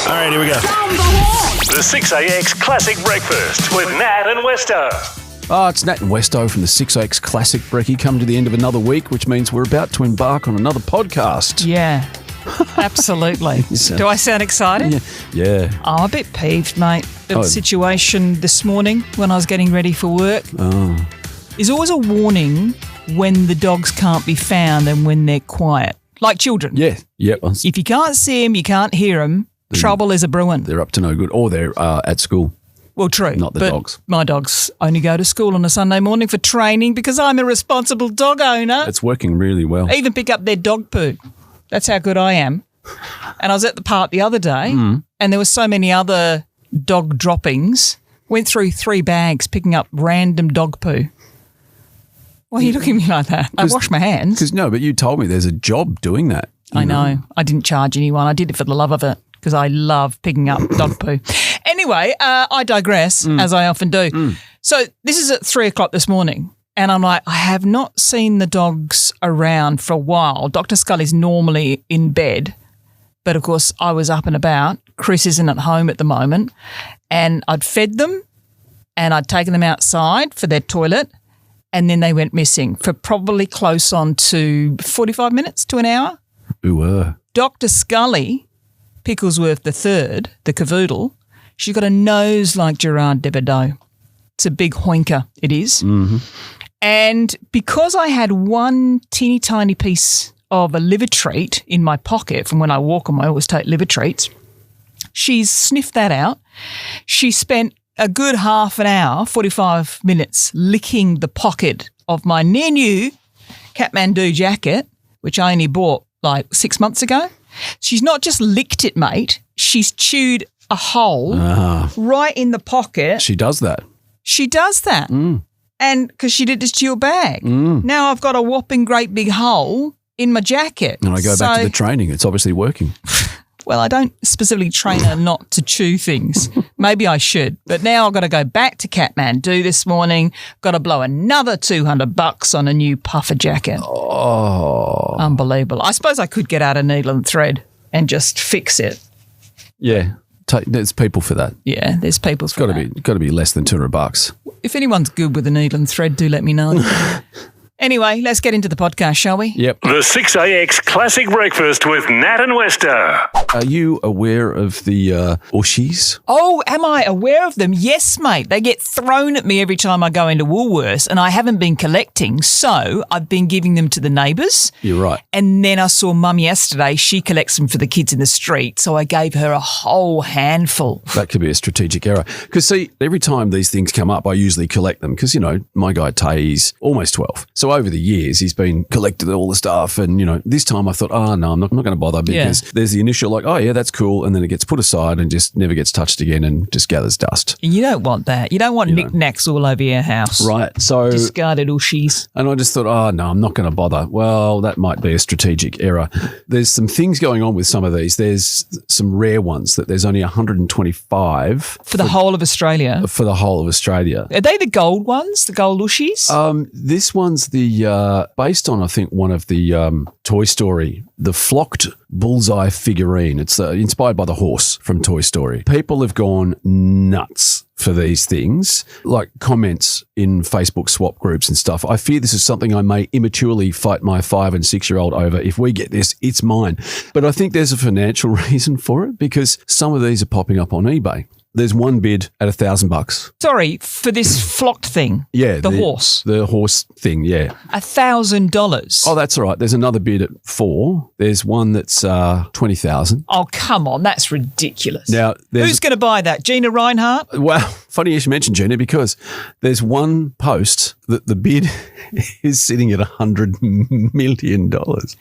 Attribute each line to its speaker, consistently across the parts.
Speaker 1: All right, here we go. The 6AX Classic Breakfast with Nat and Westo.
Speaker 2: Oh, it's Nat and Westo from the 6AX Classic Brekkie, come to the end of another week, which means we're about to embark on another podcast.
Speaker 3: Yeah, absolutely. Do I sound excited?
Speaker 2: Yeah.
Speaker 3: I'm a bit peeved, mate. The situation this morning when I was getting ready for work. There's always a warning when the dogs can't be found and when they're quiet, like children.
Speaker 2: Yeah.
Speaker 3: If you can't see them, you can't hear them, trouble is a brewing.
Speaker 2: They're up to no good, or they're at school.
Speaker 3: Well, true.
Speaker 2: Not the
Speaker 3: but
Speaker 2: dogs.
Speaker 3: My dogs only go to school on a Sunday morning for training because I'm a responsible dog owner.
Speaker 2: It's working really well.
Speaker 3: I even pick up their dog poo. That's how good I am. And I was at the park the other day and there were so many other dog droppings. Went through 3 bags picking up random dog poo. Why are you looking at me like that? I wash my hands.
Speaker 2: But you told me there's a job doing that.
Speaker 3: I know. I didn't charge anyone. I did it for the love of it because I love picking up dog poo. Anyway, I digress, as I often do. So this is at 3 o'clock this morning, and I'm like, I have not seen the dogs around for a while. Dr. Scully's normally in bed, but of course I was up and about. Chris isn't at home at the moment, and I'd fed them, and I'd taken them outside for their toilet, and then they went missing for probably close on to 45 minutes to an hour.
Speaker 2: Ooh.
Speaker 3: Dr. Scully, Picklesworth III, the cavoodle, she's got a nose like Gerard Devereux. It's a big hoinker, it is. And because I had one teeny tiny piece of a liver treat in my pocket from when I walk them, I always take liver treats, she's sniffed that out. She spent a good half an hour, 45 minutes, licking the pocket of my near new Kathmandu jacket, which I only bought like 6 months ago. She's not just licked it, mate. She's chewed a hole right in the pocket.
Speaker 2: She does that.
Speaker 3: She does that. And because she did this to your bag. Now I've got a whopping great big hole in my jacket.
Speaker 2: And I go back to the training. It's obviously working.
Speaker 3: Well, I don't specifically train her not to chew things. Maybe I should. But now I've got to go back to Kathmandu this morning. Got to blow another $200 on a new puffer jacket.
Speaker 2: Oh.
Speaker 3: Unbelievable. I suppose I could get out a needle and thread and just fix it.
Speaker 2: Yeah. There's people for that.
Speaker 3: Yeah, there's people for that.
Speaker 2: It's got to be less than $200.
Speaker 3: If anyone's good with a needle and thread, do let me know. Anyway, let's get into the podcast, shall we?
Speaker 2: Yep.
Speaker 1: The 6AX Classic Breakfast with Nat and Westo.
Speaker 2: Are you aware of the Ooshies?
Speaker 3: Oh, am I aware of them? Yes, mate. They get thrown at me every time I go into Woolworths, and I haven't been collecting, so I've been giving them to the neighbours.
Speaker 2: You're right.
Speaker 3: And then I saw Mum yesterday. She collects them for the kids in the street, so I gave her a whole handful.
Speaker 2: That could be a strategic error. Because, see, every time these things come up, I usually collect them because, my guy Tay's almost 12. So over the years, he's been collected all the stuff. And, this time I thought, no, I'm not going to bother because there's the initial like, oh, yeah, that's cool. And then it gets put aside and just never gets touched again and just gathers dust.
Speaker 3: You don't want that. You don't want knickknacks all over your house.
Speaker 2: Right. So
Speaker 3: discarded Ooshies.
Speaker 2: And I just thought, oh, no, I'm not going to bother. Well, that might be a strategic error. There's some things going on with some of these. There's some rare ones that there's only 125.
Speaker 3: For the whole of Australia?
Speaker 2: For the whole of Australia.
Speaker 3: Are they the gold ones, the gold Ooshies?
Speaker 2: This one's based on, I think, one of the Toy Story, the flocked bullseye figurine. It's inspired by the horse from Toy Story. People have gone nuts for these things, like comments in Facebook swap groups and stuff. I fear this is something I may immaturely fight my 5 and 6 year old over. If we get this, it's mine. But I think there's a financial reason for it because some of these are popping up on eBay. There's one bid at $1,000.
Speaker 3: Sorry, for this flocked thing?
Speaker 2: Yeah.
Speaker 3: The horse?
Speaker 2: The horse thing, yeah.
Speaker 3: $1,000?
Speaker 2: Oh, that's all right. There's another bid at $4,000. There's one that's $20,000.
Speaker 3: Oh, come on. That's ridiculous.
Speaker 2: Now,
Speaker 3: who's going to buy that? Gina Reinhardt?
Speaker 2: Well, funny you should mention Gina because there's one post that the bid is sitting at $100 million.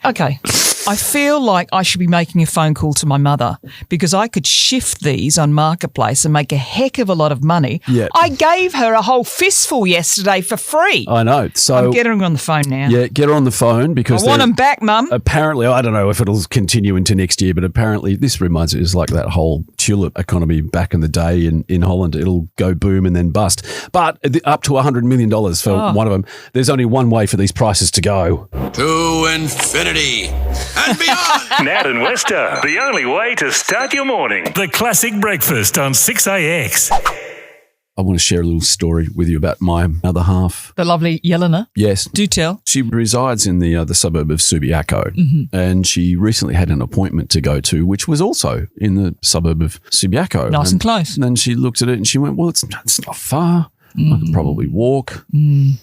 Speaker 3: Okay. I feel like I should be making a phone call to my mother because I could shift these on Marketplace and make a heck of a lot of money.
Speaker 2: Yeah.
Speaker 3: I gave her a whole fistful yesterday for free.
Speaker 2: I know. So
Speaker 3: I'm getting her on the phone now.
Speaker 2: Yeah, get her on the phone because
Speaker 3: I want them back, Mum.
Speaker 2: Apparently, I don't know if it'll continue into next year, but apparently this reminds me, it's like that whole tulip economy back in the day in Holland. It'll go boom and then bust. But up to $100 million for one of them. There's only one way for these prices to go.
Speaker 4: To infinity and beyond.
Speaker 1: Nat and Westo, the only way to start your morning. The classic breakfast on 6AX.
Speaker 2: I want to share a little story with you about my other half.
Speaker 3: The lovely Jelena.
Speaker 2: Yes.
Speaker 3: Do tell.
Speaker 2: She resides in the suburb of Subiaco, and she recently had an appointment to go to, which was also in the suburb of Subiaco.
Speaker 3: Nice and close.
Speaker 2: And then she looked at it and she went, well, it's not far. I could probably walk.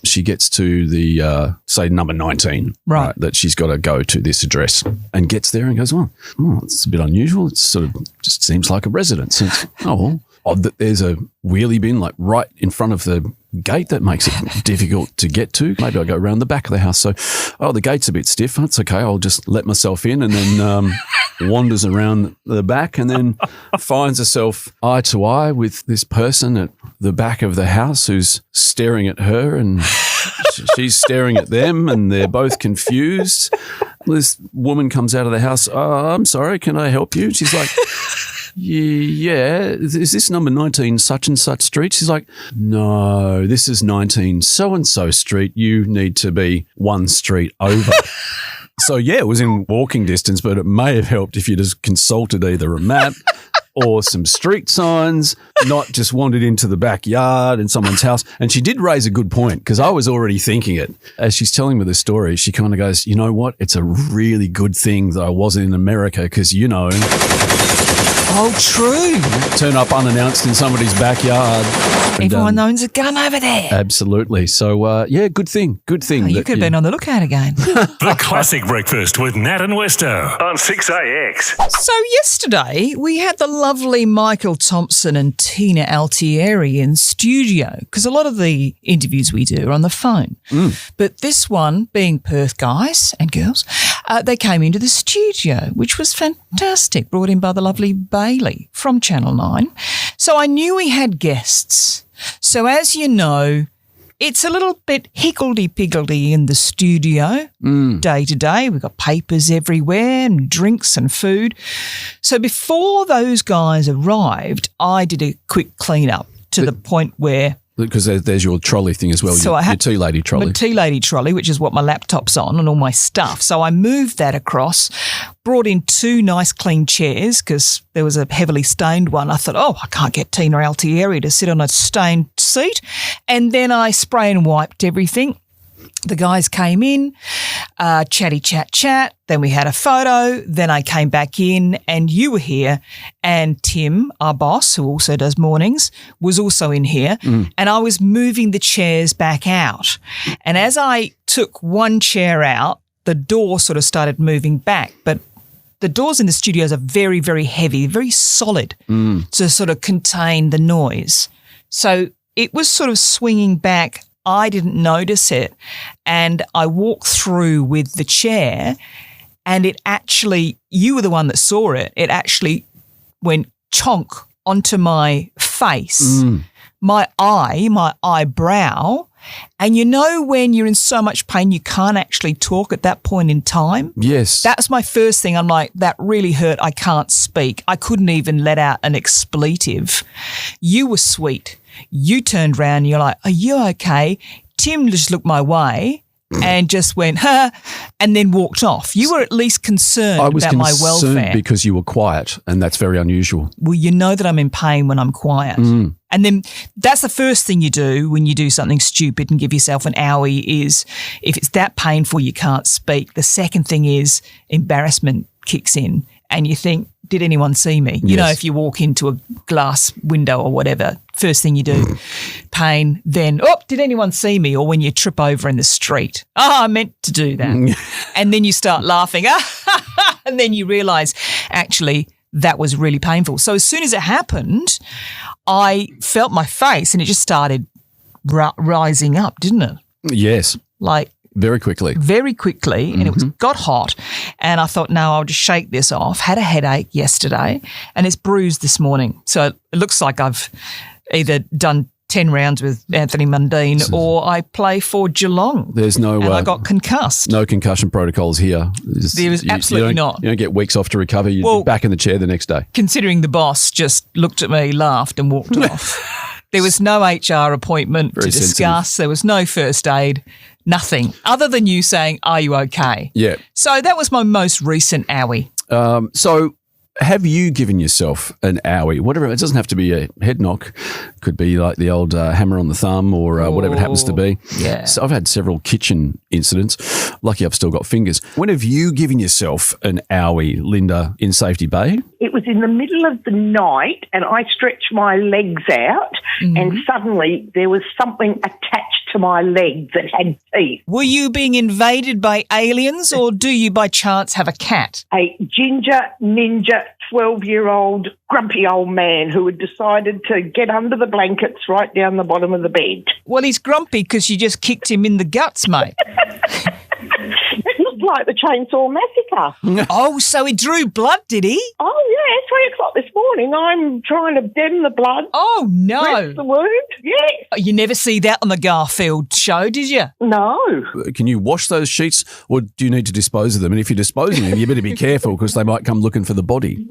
Speaker 2: She gets to the, say, number 19,
Speaker 3: right,
Speaker 2: that she's got to go to this address, and gets there and goes, oh, it's a bit unusual. It's sort of just seems like a residence. It's, odd that there's a wheelie bin like right in front of the gate. That makes it difficult to get to. Maybe I'll go around the back of the house. So, the gate's a bit stiff. That's okay. I'll just let myself in, and then wanders around the back, and then finds herself eye to eye with this person at the back of the house who's staring at her, and she's staring at them, and they're both confused. This woman comes out of the house. I'm sorry, can I help you? She's like, yeah, is this number 19 such and such street? She's like, no, this is 19 so-and-so street. You need to be one street over. So, yeah, it was in walking distance, but it may have helped if you just consulted either a map or some street signs, not just wandered into the backyard in someone's house. And she did raise a good point, because I was already thinking it. As she's telling me the story, she kind of goes, you know what? It's a really good thing that I wasn't in America, because,
Speaker 3: Oh, true.
Speaker 2: turn up unannounced in somebody's backyard.
Speaker 3: Everyone owns a gun over there.
Speaker 2: Absolutely. So, good thing. Good thing.
Speaker 3: You could have been on the lookout again.
Speaker 1: The classic breakfast with Nat and Westo on 6AX.
Speaker 3: So yesterday we had the lovely Michael Thompson and Tina Altieri in studio, because a lot of the interviews we do are on the phone. But this one, being Perth guys and girls, they came into the studio, which was fantastic, brought in by the lovely Bailey from Channel 9. So I knew we had guests. So as you know, it's a little bit higgledy-piggledy in the studio day to day. We've got papers everywhere and drinks and food. So before those guys arrived, I did a quick clean-up to the point where...
Speaker 2: Because there's your trolley thing as well,
Speaker 3: So
Speaker 2: your tea lady trolley.
Speaker 3: My tea lady trolley, which is what my laptop's on and all my stuff. So I moved that across, brought in 2 nice clean chairs because there was a heavily stained one. I thought, I can't get Tina Altieri to sit on a stained seat. And then I spray and wiped everything. The guys came in, chatty chat. Then we had a photo. Then I came back in and you were here. And Tim, our boss, who also does mornings, was also in here. And I was moving the chairs back out. And as I took one chair out, the door sort of started moving back. But the doors in the studios are very, very heavy, very solid to sort of contain the noise. So it was sort of swinging back. I didn't notice it, and I walked through with the chair, and it actually, you were the one that saw it, it actually went chonk onto my face, my eyebrow, and when you're in so much pain you can't actually talk at that point in time?
Speaker 2: Yes.
Speaker 3: That's my first thing. I'm like, that really hurt. I can't speak. I couldn't even let out an expletive. You were sweet. You turned around and you're like, are you okay? Tim just looked my way and just went, and then walked off. You were at least concerned about my welfare.
Speaker 2: Because you were quiet, and that's very unusual.
Speaker 3: Well, you know that I'm in pain when I'm quiet. And then that's the first thing you do when you do something stupid and give yourself an owie is if it's that painful you can't speak. The second thing is embarrassment kicks in and you think, did anyone see me? You know, if you walk into a glass window or whatever, first thing you do, pain, then, did anyone see me? Or when you trip over in the street, I meant to do that. And then you start laughing, and then you realise, actually, that was really painful. So as soon as it happened, I felt my face and it just started rising up, didn't it?
Speaker 2: Yes.
Speaker 3: Like,
Speaker 2: very quickly, and it got hot. And I thought, no, I'll just shake this off. Had a headache yesterday and it's bruised this morning. So it looks like I've either done
Speaker 3: 10 rounds with Anthony Mundine, or I play for Geelong.
Speaker 2: There's no...
Speaker 3: and I got concussed.
Speaker 2: No concussion protocols here.
Speaker 3: There was absolutely not.
Speaker 2: You don't get weeks off to recover. You're back in the chair the next day.
Speaker 3: Considering the boss just looked at me, laughed and walked off. There was no HR appointment to discuss. Sensitive. There was no first aid, nothing, other than you saying, are you okay?
Speaker 2: Yeah.
Speaker 3: So that was my most recent owie.
Speaker 2: So have you given yourself an owie? Whatever, it doesn't have to be a head knock. Could be like the old hammer on the thumb or whatever it happens to be.
Speaker 3: Yeah.
Speaker 2: So I've had several kitchen incidents. Lucky I've still got fingers. When have you given yourself an owie, Linda, in Safety Bay?
Speaker 5: It was in the middle of the night and I stretched my legs out and suddenly there was something attached to my leg that had teeth.
Speaker 3: Were you being invaded by aliens or do you by chance have a cat?
Speaker 5: A ginger ninja 12-year-old grumpy old man who had decided to get under the blankets right down the bottom of the bed.
Speaker 3: Well, he's grumpy because you just kicked him in the guts, mate.
Speaker 5: It looked like the Chainsaw Massacre.
Speaker 3: Oh, so he drew blood, did he?
Speaker 5: Oh, yeah, 3 o'clock this morning. I'm trying to stem the blood.
Speaker 3: Oh, no.
Speaker 5: Dress the wound, yes.
Speaker 3: You never see that on the Garfield show, did you?
Speaker 5: No.
Speaker 2: Can you wash those sheets or do you need to dispose of them? And if you're disposing of them, you better be careful because they might come looking for the body.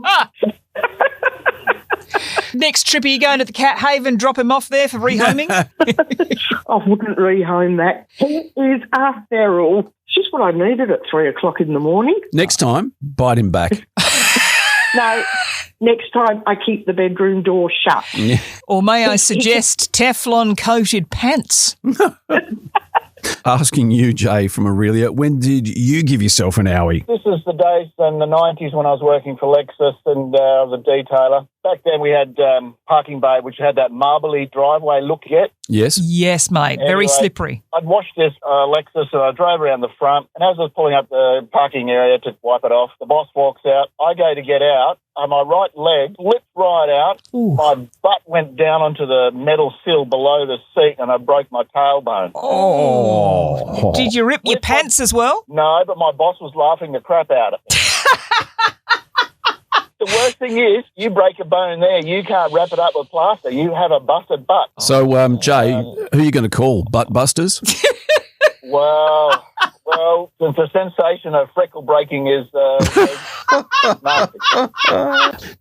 Speaker 3: Next trip, are you going to the Cat Haven, drop him off there for rehoming?
Speaker 5: I wouldn't rehome that. He is a feral. It's just what I needed at 3 o'clock in the morning.
Speaker 2: Next time, bite him back.
Speaker 5: No, next time I keep the bedroom door shut.
Speaker 2: Yeah.
Speaker 3: Or may I suggest Teflon-coated pants?
Speaker 2: Asking you, Jay, from Aurelia, when did you give yourself an owie?
Speaker 6: This is the days in the 90s when I was working for Lexus and I was a detailer. Back then we had parking bay, which had that marbly driveway look yet.
Speaker 2: Yes.
Speaker 3: Yes, mate. Very slippery.
Speaker 6: I'd washed this Lexus and I drove around the front. And as I was pulling up the parking area to wipe it off, the boss walks out. I go to get out. My right leg slipped right out. Ooh. My butt went down onto the metal sill below the seat and I broke my tailbone.
Speaker 3: Oh. Did you rip your pants as well?
Speaker 6: No, but my boss was laughing the crap out of it. The worst thing is, you break a bone there, you can't wrap it up with plaster. You have a busted butt.
Speaker 2: So, Jay, who are you going to call? Butt busters?
Speaker 6: Well, since the sensation of freckle breaking is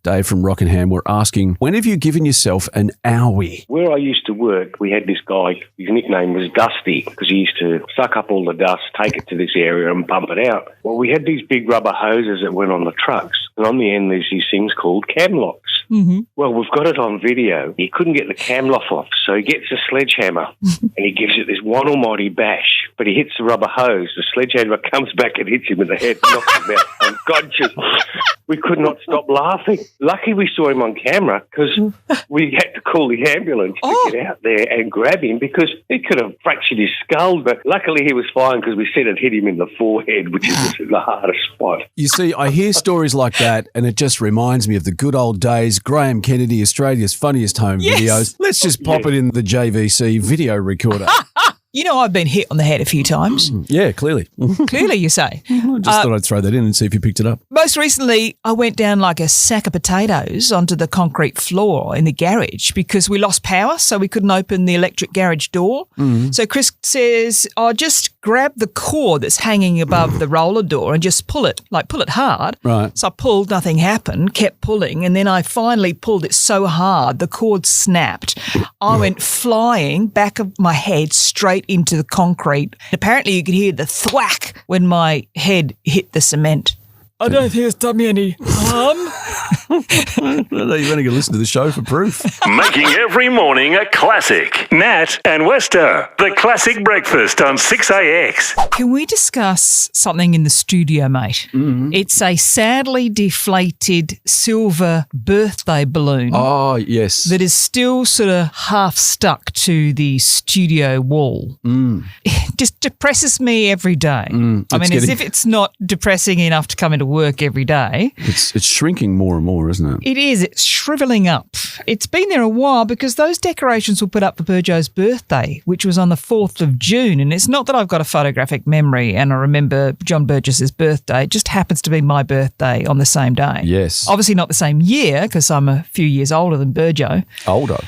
Speaker 2: Dave from Rockingham, we're asking, when have you given yourself an owie?
Speaker 7: Where I used to work, we had this guy, his nickname was Dusty, because he used to suck up all the dust, take it to this area and pump it out. Well, we had these big rubber hoses that went on the trucks, and on the end there's these things called cam locks. Mm-hmm. Well, we've got it on video. He couldn't get the cam lock off, so he gets a sledgehammer and he gives it this one almighty bash, but he hits the rubber hose. The sledgehammer comes back and hits him in the head, knocks him out unconscious. We could not stop laughing. Lucky we saw him on camera because we had to call the ambulance to get out there and grab him because he could have fractured his skull, but luckily he was fine because we said it hit him in the forehead, which is the hardest spot.
Speaker 2: You see, I hear stories like that and it just reminds me of the good old days. Graham Kennedy, Australia's funniest home videos. Let's just pop it in the JVC video recorder.
Speaker 3: You know, I've been hit on the head a few times.
Speaker 2: Yeah, clearly.
Speaker 3: Clearly, you say.
Speaker 2: I just thought I'd throw that in and see if you picked it up.
Speaker 3: Most recently, I went down like a sack of potatoes onto the concrete floor in the garage because we lost power, so we couldn't open the electric garage door. Mm-hmm. So Chris says, just grab the cord that's hanging above the roller door and just pull it hard.
Speaker 2: Right.
Speaker 3: So I pulled, nothing happened, kept pulling, and then I finally pulled it so hard, the cord snapped. I went flying back of my head straight into the concrete. Apparently you could hear the thwack when my head hit the cement. I don't think it's done me any harm.
Speaker 2: Well, you've only got to listen to the show for proof.
Speaker 1: Making every morning a classic. Nat and Westo, the classic breakfast on 6AX.
Speaker 3: Can we discuss something in the studio, mate? Mm-hmm. It's a sadly deflated silver birthday balloon.
Speaker 2: Oh, yes.
Speaker 3: That is still sort of half stuck to the studio wall. Mm. It just depresses me every day. As if it's not depressing enough to come into work every day.
Speaker 2: It's shrinking more and more, isn't it?
Speaker 3: It is. It's shrivelling up. It's been there a while because those decorations were put up for Burjo's birthday, which was on the 4th of June. And it's not that I've got a photographic memory and I remember John Burgess's birthday. It just happens to be my birthday on the same day.
Speaker 2: Yes.
Speaker 3: Obviously not the same year because I'm a few years older than Burjo.
Speaker 2: Older?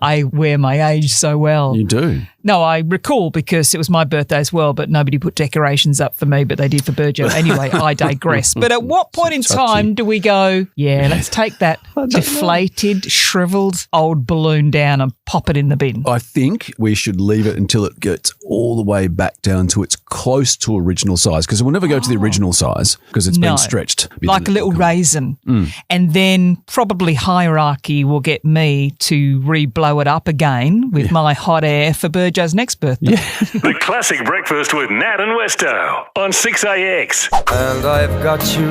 Speaker 3: I wear my age so well.
Speaker 2: You do.
Speaker 3: No, I recall because it was my birthday as well, but nobody put decorations up for me, but they did for Burjo. Anyway, I digress. But at what point in time do we go, yeah, let's take that deflated, shriveled old balloon down and pop it in the bin?
Speaker 2: I think we should leave it until it gets all the way back down to its close to original size, because it will never go to the original size because it's been stretched.
Speaker 3: Like a little raisin. And then probably hierarchy will get me to re-blow it up again with my hot air for Burjo's next birthday. Yeah.
Speaker 1: The Classic Breakfast with Nat and Westo on 6AX.
Speaker 8: And I've got you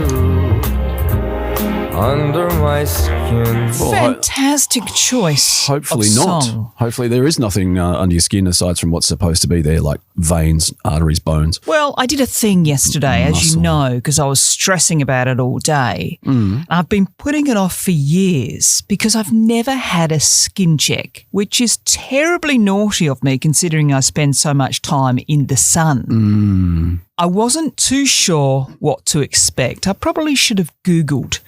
Speaker 8: under my skin.
Speaker 3: Fantastic choice.
Speaker 2: Hopefully
Speaker 3: of
Speaker 2: not.
Speaker 3: song.
Speaker 2: Hopefully there is nothing under your skin aside from what's supposed to be there, like veins, arteries, bones.
Speaker 3: Well, I did a thing yesterday, as you know, because I was stressing about it all day. I've been putting it off for years because I've never had a skin check, which is terribly naughty of me considering I spend so much time in the sun. I wasn't too sure what to expect. I probably should have Googled,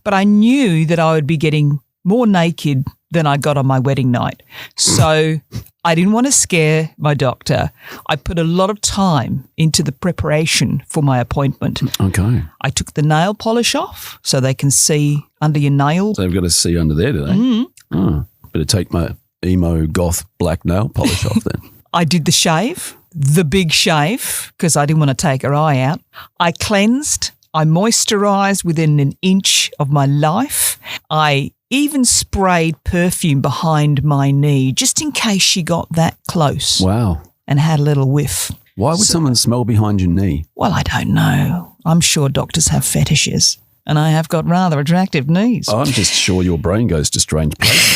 Speaker 3: but I knew that I would be getting more naked than I got on my wedding night. So I didn't want to scare my doctor. I put a lot of time into the preparation for my appointment.
Speaker 2: Okay.
Speaker 3: I took the nail polish off so they can see under your nail.
Speaker 2: So they've got to see under there, do they? Better take my emo goth black nail polish off then.
Speaker 3: I did the shave. The big shave, because I didn't want to take her eye out. I cleansed. I moisturised within an inch of my life. I even sprayed perfume behind my knee just in case she got that close.
Speaker 2: Wow.
Speaker 3: And had a little whiff.
Speaker 2: Why would someone smell behind your knee?
Speaker 3: Well, I don't know. I'm sure doctors have fetishes, and I have got rather attractive knees.
Speaker 2: I'm just sure your brain goes to strange places.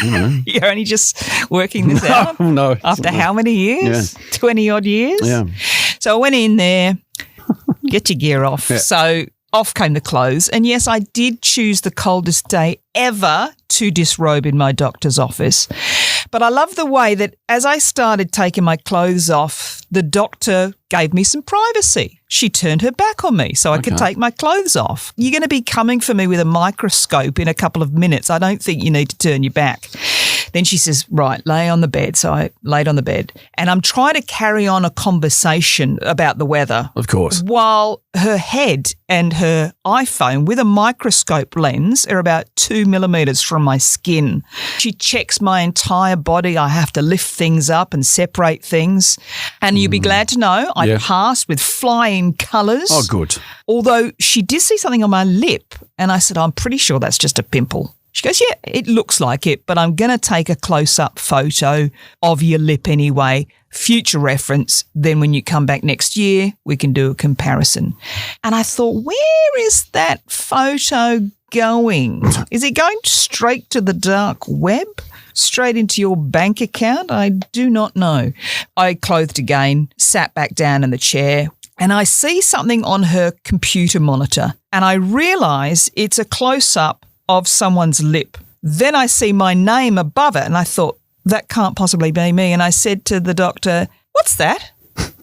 Speaker 2: You know.
Speaker 3: You're only just working this out?
Speaker 2: No.
Speaker 3: After how many years? 20-odd years?
Speaker 2: Yeah.
Speaker 3: So I went in there, get your gear off. Yeah. So off came the clothes. And yes, I did choose the coldest day ever to disrobe in my doctor's office. But I love the way that as I started taking my clothes off, the doctor gave me some privacy. She turned her back on me so I could take my clothes off. You're going to be coming for me with a microscope in a couple of minutes. I don't think you need to turn your back. Then she says, right, lay on the bed. So I laid on the bed and I'm trying to carry on a conversation about the weather.
Speaker 2: Of course.
Speaker 3: While her head and her iPhone with a microscope lens are about 2 millimeters from my skin. She checks my entire body. I have to lift things up and separate things. And you'll be glad to know I passed with flying colours.
Speaker 2: Oh, good.
Speaker 3: Although she did see something on my lip and I said, I'm pretty sure that's just a pimple. She goes, yeah, it looks like it, but I'm going to take a close-up photo of your lip anyway, future reference. Then when you come back next year, we can do a comparison. And I thought, where is that photo going? Is it going straight to the dark web? Straight into your bank account? I do not know. I clothed again, sat back down in the chair, and I see something on her computer monitor, and I realise it's a close-up of someone's lip. Then I see my name above it and I thought, that can't possibly be me. And I said to the doctor, what's that?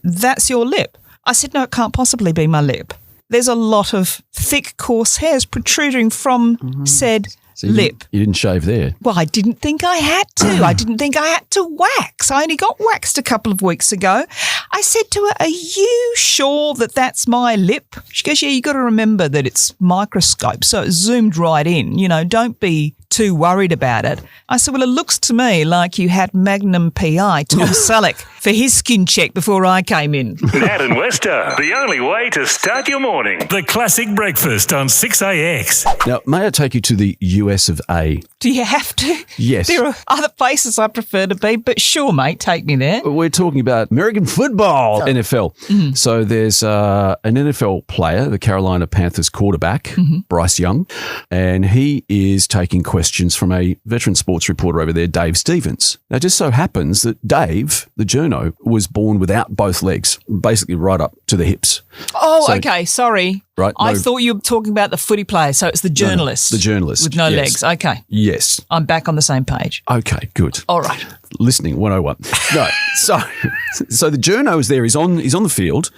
Speaker 3: That's your lip. I said, no, it can't possibly be my lip. There's a lot of thick, coarse hairs protruding from said lip.
Speaker 2: You didn't shave there.
Speaker 3: Well, I didn't think I had to. I didn't think I had to wax. I only got waxed a couple of weeks ago. I said to her, are you sure that that's my lip? She goes, yeah, you got to remember that it's microscope. So it zoomed right in. You know, don't be too worried about it. I said, well, it looks to me like you had Magnum PI, Tom Selleck, for his skin check before I came in.
Speaker 1: Nat and Westo, the only way to start your morning. The Classic Breakfast on 6AX.
Speaker 2: Now, may I take you to the US of A?
Speaker 3: Do you have to?
Speaker 2: Yes.
Speaker 3: There are other places I prefer to be, but sure, mate, take me there.
Speaker 2: We're talking about American football, NFL. So there's an NFL player, the Carolina Panthers quarterback, Bryce Young, and he is taking questions from a veteran sports reporter over there, Dave Stevens. Now, it just so happens that Dave, the journo, was born without both legs, basically right up to the hips.
Speaker 3: Oh, so, okay, sorry.
Speaker 2: Right,
Speaker 3: I thought you were talking about the footy player, so it's the journalist.
Speaker 2: No, the journalist.
Speaker 3: With no legs. Okay.
Speaker 2: Yes.
Speaker 3: I'm back on the same page.
Speaker 2: Okay, good.
Speaker 3: All right.
Speaker 2: Listening 101. No, so the journo is there. He's on the field,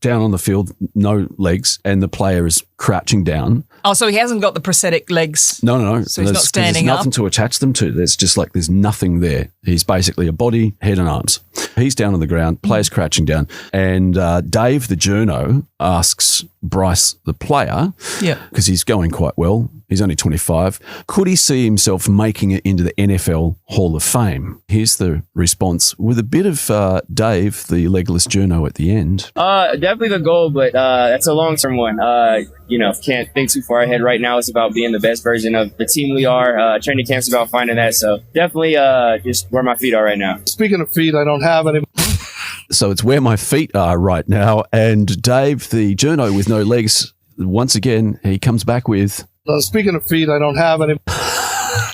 Speaker 2: down on the field, no legs, and the player is crouching down
Speaker 3: Oh, so he hasn't got the prosthetic legs.
Speaker 2: No.
Speaker 3: So he's not standing
Speaker 2: there's
Speaker 3: up.
Speaker 2: nothing to attach them to. There's nothing there. He's basically a body, head and arms. He's down on the ground, player's crouching down. And Dave, the journo, asks Bryce, the player, because he's going quite well, he's only 25, could he see himself making it into the NFL Hall of Fame? Here's the response with a bit of Dave, the legless journo, at the end.
Speaker 9: Definitely the goal, but that's a long-term one. Can't think too far ahead right now. It's about being the best version of the team we are. Training camp's about finding that. So definitely just where my feet are right now.
Speaker 10: Speaking of feet, I don't have any.
Speaker 2: So it's where my feet are right now. And Dave, the journo with no legs, once again, he comes back with...
Speaker 10: Speaking of feet, I don't have any.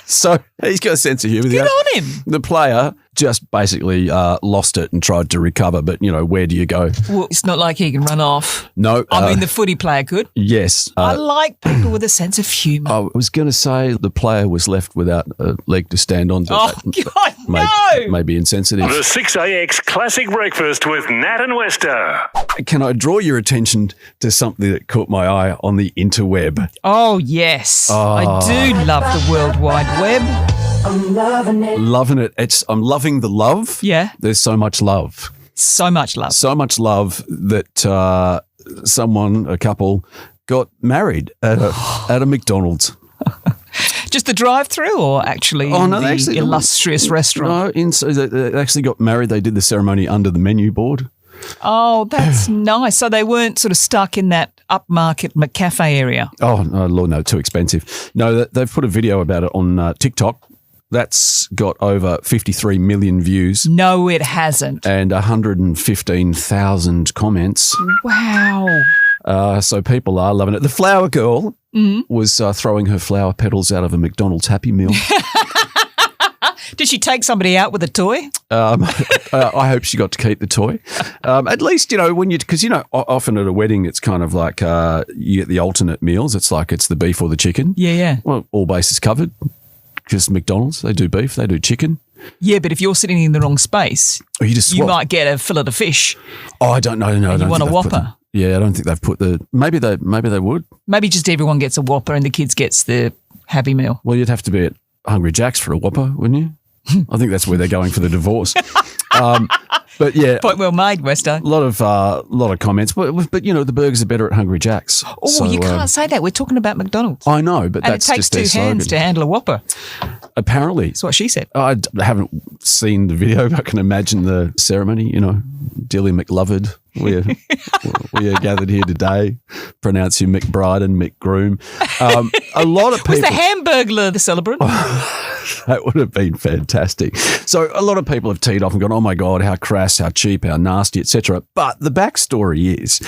Speaker 2: So he's got a sense of humour.
Speaker 3: Good on him.
Speaker 2: The player just basically lost it and tried to recover, but, where do you go?
Speaker 3: Well, it's not like he can run off.
Speaker 2: No.
Speaker 3: I mean, the footy player could.
Speaker 2: Yes.
Speaker 3: I like people with a sense of humour.
Speaker 2: I was going to say the player was left without a leg to stand on. But
Speaker 3: God, no!
Speaker 2: May be insensitive.
Speaker 1: The 6AX Classic Breakfast with Nat and Westo.
Speaker 2: Can I draw your attention to something that caught my eye on the interweb?
Speaker 3: Oh, yes. I do love the World Wide Web.
Speaker 2: I'm loving it. Loving it. I'm loving the love.
Speaker 3: Yeah.
Speaker 2: There's so much love.
Speaker 3: So much love.
Speaker 2: So much love that a couple, got married at a McDonald's.
Speaker 3: Just the drive-through, or actually the illustrious restaurant?
Speaker 2: No, they actually got married. They did the ceremony under the menu board.
Speaker 3: Oh, that's nice. So they weren't sort of stuck in that upmarket McCafe area.
Speaker 2: Oh, no, Lord, no, too expensive. No, they've put a video about it on TikTok. That's got over 53 million views.
Speaker 3: No, it hasn't.
Speaker 2: And 115,000 comments.
Speaker 3: Wow.
Speaker 2: So people are loving it. The flower girl was throwing her flower petals out of a McDonald's Happy Meal.
Speaker 3: Did she take somebody out with a toy?
Speaker 2: I hope she got to keep the toy. At least, because often at a wedding, it's kind of like you get the alternate meals. It's like it's the beef or the chicken.
Speaker 3: Yeah.
Speaker 2: Well, all bases covered. Just McDonald's, they do beef, they do chicken.
Speaker 3: Yeah, but if you're sitting in the wrong space, you might get a fillet of fish.
Speaker 2: Oh, I don't know. No,
Speaker 3: and you want a Whopper.
Speaker 2: I don't think they've put maybe they would.
Speaker 3: Maybe just everyone gets a Whopper and the kids gets the Happy Meal.
Speaker 2: Well, you'd have to be at Hungry Jack's for a Whopper, wouldn't you? I think that's where they're going for the divorce. But yeah,
Speaker 3: point well made, Westo.
Speaker 2: A lot of comments, but the burgers are better at Hungry Jack's.
Speaker 3: Oh, so, you can't say that. We're talking about McDonald's.
Speaker 2: I know, but
Speaker 3: and
Speaker 2: that's
Speaker 3: it takes
Speaker 2: just their
Speaker 3: two hands
Speaker 2: slogan.
Speaker 3: to handle a Whopper.
Speaker 2: Apparently,
Speaker 3: that's what she said.
Speaker 2: I haven't seen the video. I can imagine the ceremony. Dilly McLoved. We are gathered here today. Pronounce you McBride and McGroom. A lot of people.
Speaker 3: Was the Hamburglar the celebrant?
Speaker 2: That would have been fantastic. So a lot of people have teed off and gone, oh my God, how crass, how cheap, how nasty, etc. But the backstory is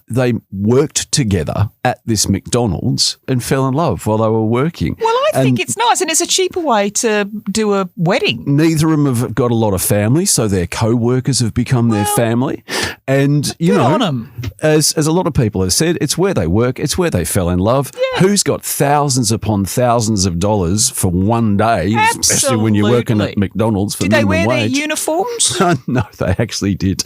Speaker 2: they worked together at this McDonald's and fell in love while they were working.
Speaker 3: Well, I think it's nice, and it's a cheaper way to do a wedding.
Speaker 2: Neither of them have got a lot of family, so their co-workers have become their family. And,
Speaker 3: good on them.
Speaker 2: As a lot of people have said, it's where they work, it's where they fell in love. Yeah. Who's got thousands upon thousands of dollars for one day, especially when you're working at McDonald's for minimum wage?
Speaker 3: Did they wear their uniforms?
Speaker 2: No, they actually did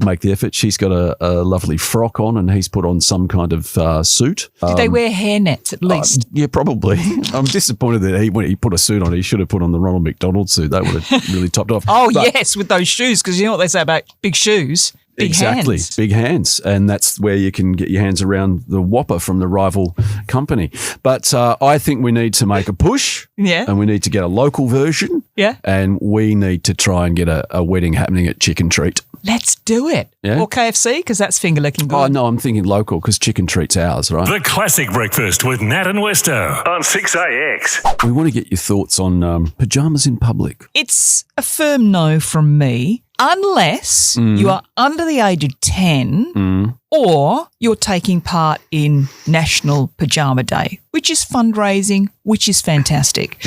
Speaker 2: make the effort. She's got a lovely frock on and he's put on some kind of suit.
Speaker 3: Did they wear hairnets at least?
Speaker 2: Yeah, probably. I'm disappointed that when he put a suit on, he should have put on the Ronald McDonald suit. That would have really topped off.
Speaker 3: Oh, yes, with those shoes, because you know what they say about big shoes? Big hands.
Speaker 2: Big hands. And that's where you can get your hands around the Whopper from the rival company. But I think we need to make a push.
Speaker 3: Yeah.
Speaker 2: And we need to get a local version.
Speaker 3: Yeah.
Speaker 2: And we need to try and get a wedding happening at Chicken Treat.
Speaker 3: Let's do it.
Speaker 2: Yeah.
Speaker 3: Or KFC, because that's finger licking good.
Speaker 2: Oh, no, I'm thinking local because Chicken Treat's ours, right?
Speaker 1: The Classic Breakfast with Nat and Westo on 6AX.
Speaker 2: We want to get your thoughts on pyjamas in public.
Speaker 3: It's a firm no from me. Unless you are under the age of 10 or you're taking part in National Pajama Day, which is fundraising, which is fantastic.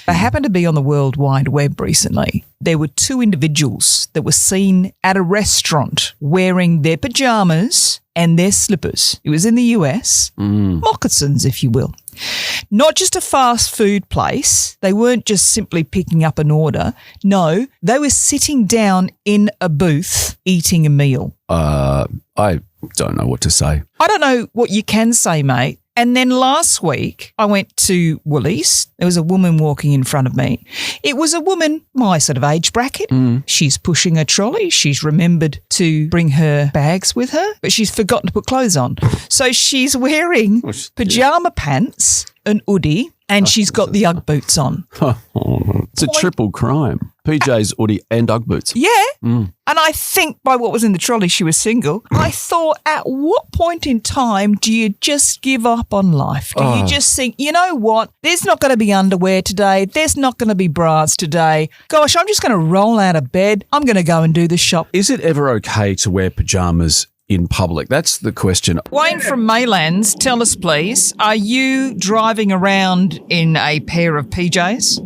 Speaker 3: I happened to be on the World Wide Web recently. There were two individuals that were seen at a restaurant wearing their pajamas and their slippers. It was in the US, moccasins, if you will. Not just a fast food place. They weren't just simply picking up an order. No, they were sitting down in a booth eating a meal.
Speaker 2: I don't know what to say.
Speaker 3: I don't know what you can say, mate. And then last week, I went to Woolies. There was a woman walking in front of me. It was a woman, my sort of age bracket. She's pushing a trolley. She's remembered to bring her bags with her, but she's forgotten to put clothes on. So she's wearing pyjama pants, an hoodie, and she's got the Ugg boots on.
Speaker 2: It's a triple crime. PJs, hoodie and Ugg boots.
Speaker 3: Yeah. And I think by what was in the trolley, she was single. I thought, at what point in time do you just give up on life? Do you just think, you know what? There's not going to be underwear today. There's not going to be bras today. Gosh, I'm just going to roll out of bed. I'm going to go and do the shop.
Speaker 2: Is it ever okay to wear pyjamas in public? That's the question.
Speaker 3: Wayne from Maylands, tell us please, are you driving around in a pair of PJs?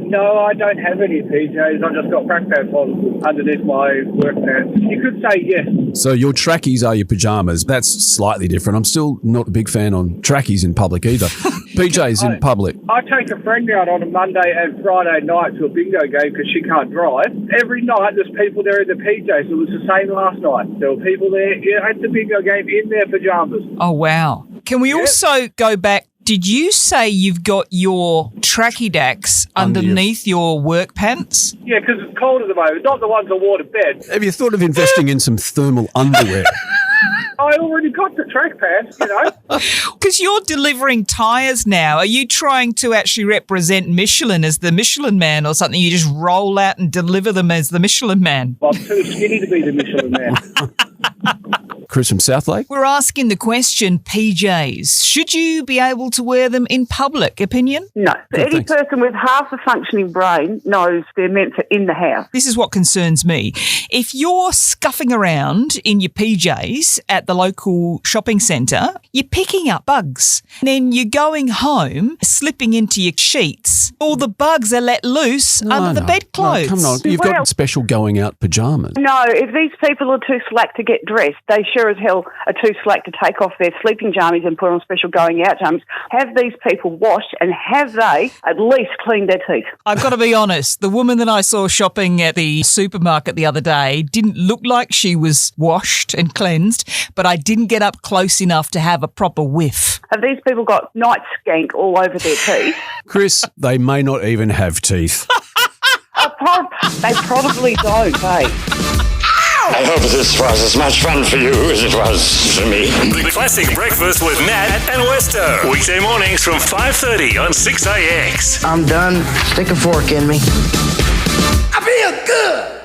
Speaker 6: No, I don't have any PJs. I've just got track pants on underneath my work pants. You could say yes.
Speaker 2: So your trackies are your pyjamas. That's slightly different. I'm still not a big fan on trackies in public either. PJs in public.
Speaker 6: I take a friend out on a Monday and Friday night to a bingo game because she can't drive. Every night there's people there in the PJs. It was the same last night. There were people there at the bingo game in their pyjamas.
Speaker 3: Oh, wow. Can we also go back? Did you say you've got your tracky dacks underneath your work pants?
Speaker 6: Yeah, because it's cold at the moment. Not the ones I wore to bed.
Speaker 2: Have you thought of investing in some thermal underwear?
Speaker 6: I already got the track pants, you know.
Speaker 3: Because you're delivering tyres now. Are you trying to actually represent Michelin as the Michelin Man or something? You just roll out and deliver them as the Michelin Man?
Speaker 6: I'm too skinny to be the Michelin Man.
Speaker 2: Chris from Southlake?
Speaker 3: We're asking the question, PJs, should you be able to wear them in public? Opinion?
Speaker 5: No. Any person with half a functioning brain knows they're meant for in the house.
Speaker 3: This is what concerns me. If you're scuffing around in your PJs at the local shopping centre, you're picking up bugs. Then you're going home, slipping into your sheets. All the bugs are let loose under the bedclothes.
Speaker 2: No, come on. You've got special going out pyjamas.
Speaker 5: No, if these people are too slack to get dressed, they sure as hell are too slack to take off their sleeping jammies and put on special going out jammies. Have these people washed and have they at least cleaned their teeth?
Speaker 3: I've got to be honest, the woman that I saw shopping at the supermarket the other day didn't look like she was washed and cleansed, but I didn't get up close enough to have a proper whiff.
Speaker 5: Have these people got night skank all over their teeth?
Speaker 2: Chris, they may not even have teeth.
Speaker 5: They probably don't, eh?
Speaker 1: I hope this was as much fun for you as it was for me. The Classic Breakfast with Nat and Westo. Weekday mornings from 5:30 on 6AX.
Speaker 11: I'm done. Stick a fork in me. I feel good.